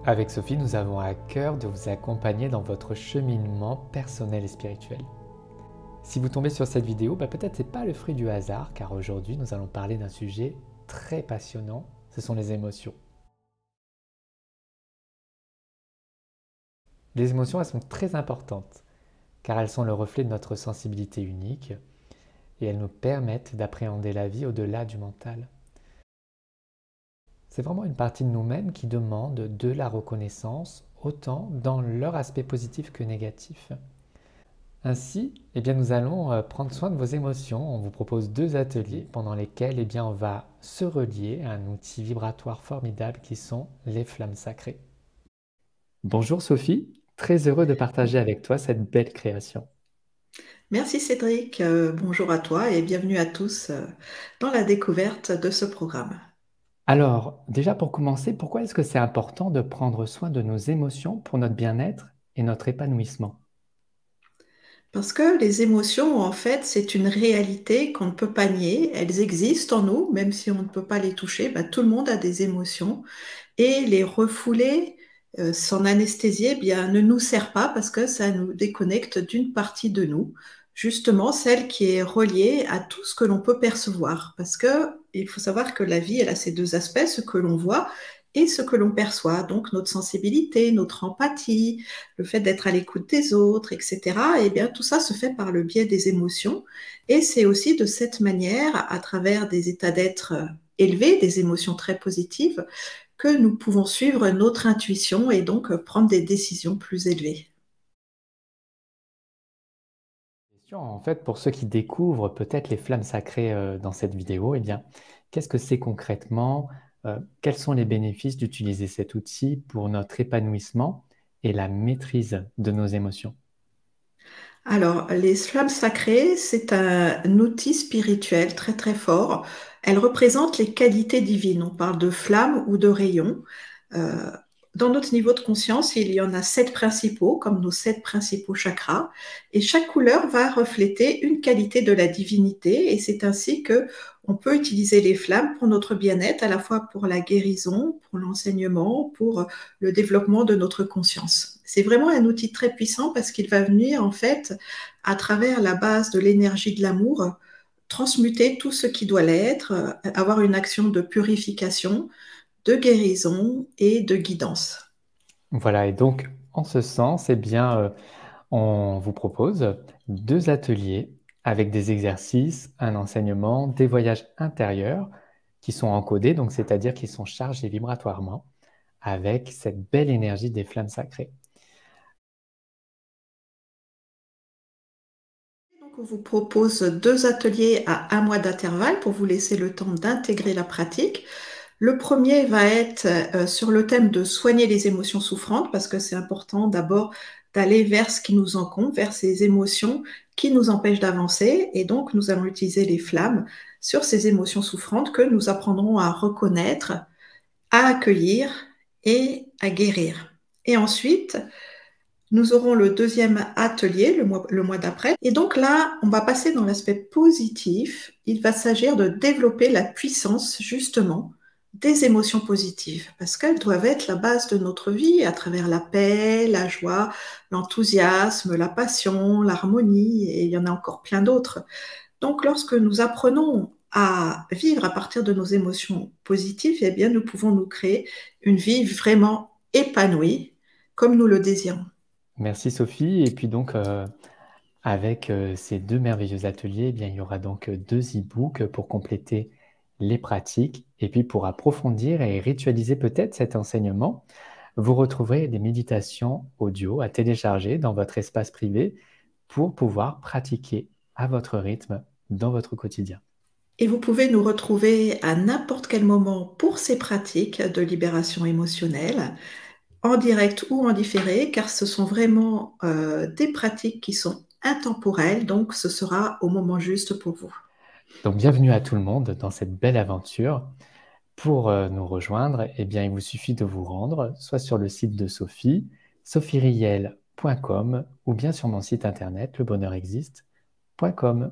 Avec Sophie, nous avons à cœur de vous accompagner dans votre cheminement personnel et spirituel. Si vous tombez sur cette vidéo, peut-être c'est pas le fruit du hasard, car aujourd'hui nous allons parler d'un sujet très passionnant, ce sont les émotions. Les émotions, elles sont très importantes, car elles sont le reflet de notre sensibilité unique et elles nous permettent d'appréhender la vie au-delà du mental. C'est vraiment une partie de nous-mêmes qui demande de la reconnaissance, autant dans leur aspect positif que négatif. Ainsi, nous allons prendre soin de vos émotions. On vous propose 2 ateliers pendant lesquels on va se relier à un outil vibratoire formidable qui sont les flammes sacrées. Bonjour Sophie, très heureux de partager avec toi cette belle création. Merci Cédric, bonjour à toi et bienvenue à tous dans la découverte de ce programme. Alors, déjà pour commencer, pourquoi est-ce que c'est important de prendre soin de nos émotions pour notre bien-être et notre épanouissement? Parce que les émotions, en fait, c'est une réalité qu'on ne peut pas nier. Elles existent en nous, même si on ne peut pas les toucher. Tout le monde a des émotions et les refouler, s'en anesthésier, ne nous sert pas parce que ça nous déconnecte d'une partie de nous, justement celle qui est reliée à tout ce que l'on peut percevoir. Parce que il faut savoir que la vie, elle a ces 2 aspects, ce que l'on voit et ce que l'on perçoit. Donc notre sensibilité, notre empathie, le fait d'être à l'écoute des autres, etc. Tout ça se fait par le biais des émotions. Et c'est aussi de cette manière, à travers des états d'être élevés, des émotions très positives, que nous pouvons suivre notre intuition et donc prendre des décisions plus élevées. En fait, pour ceux qui découvrent peut-être les flammes sacrées dans cette vidéo, qu'est-ce que c'est concrètement? Quels sont les bénéfices d'utiliser cet outil pour notre épanouissement et la maîtrise de nos émotions? Alors, les flammes sacrées, c'est un outil spirituel très très fort. Elles représentent les qualités divines. On parle de flammes ou de rayons. Euh, dans notre niveau de conscience, il y en a 7 principaux, comme nos 7 principaux chakras, et chaque couleur va refléter une qualité de la divinité, et c'est ainsi que on peut utiliser les flammes pour notre bien-être, à la fois pour la guérison, pour l'enseignement, pour le développement de notre conscience. C'est vraiment un outil très puissant parce qu'il va venir en fait à travers la base de l'énergie de l'amour transmuter tout ce qui doit l'être, avoir une action de purification, de guérison et de guidance. Voilà, et donc en ce sens, on vous propose 2 ateliers avec des exercices, un enseignement, des voyages intérieurs qui sont encodés, donc c'est-à-dire qui sont chargés vibratoirement avec cette belle énergie des flammes sacrées. Donc, on vous propose 2 ateliers à 1 mois d'intervalle pour vous laisser le temps d'intégrer la pratique. Le premier va être sur le thème de soigner les émotions souffrantes, parce que c'est important d'abord d'aller vers ce qui nous encombre, vers ces émotions qui nous empêchent d'avancer. Et donc, nous allons utiliser les flammes sur ces émotions souffrantes que nous apprendrons à reconnaître, à accueillir et à guérir. Et ensuite, nous aurons le deuxième atelier le mois d'après. Et donc là, on va passer dans l'aspect positif. Il va s'agir de développer la puissance, justement, des émotions positives, parce qu'elles doivent être la base de notre vie à travers la paix, la joie, l'enthousiasme, la passion, l'harmonie, et il y en a encore plein d'autres. Donc lorsque nous apprenons à vivre à partir de nos émotions positives, nous pouvons nous créer une vie vraiment épanouie, comme nous le désirons. Merci Sophie. Et puis donc, avec ces 2 merveilleux ateliers, il y aura donc 2 e-books pour compléter les pratiques. Et puis pour approfondir et ritualiser peut-être cet enseignement, vous retrouverez des méditations audio à télécharger dans votre espace privé pour pouvoir pratiquer à votre rythme dans votre quotidien. Et vous pouvez nous retrouver à n'importe quel moment pour ces pratiques de libération émotionnelle, en direct ou en différé, car ce sont vraiment des pratiques qui sont intemporelles, donc ce sera au moment juste pour vous. Donc bienvenue à tout le monde dans cette belle aventure. Pour nous rejoindre, il vous suffit de vous rendre soit sur le site de Sophie, sophieriel.com, ou bien sur mon site internet lebonheurexiste.com.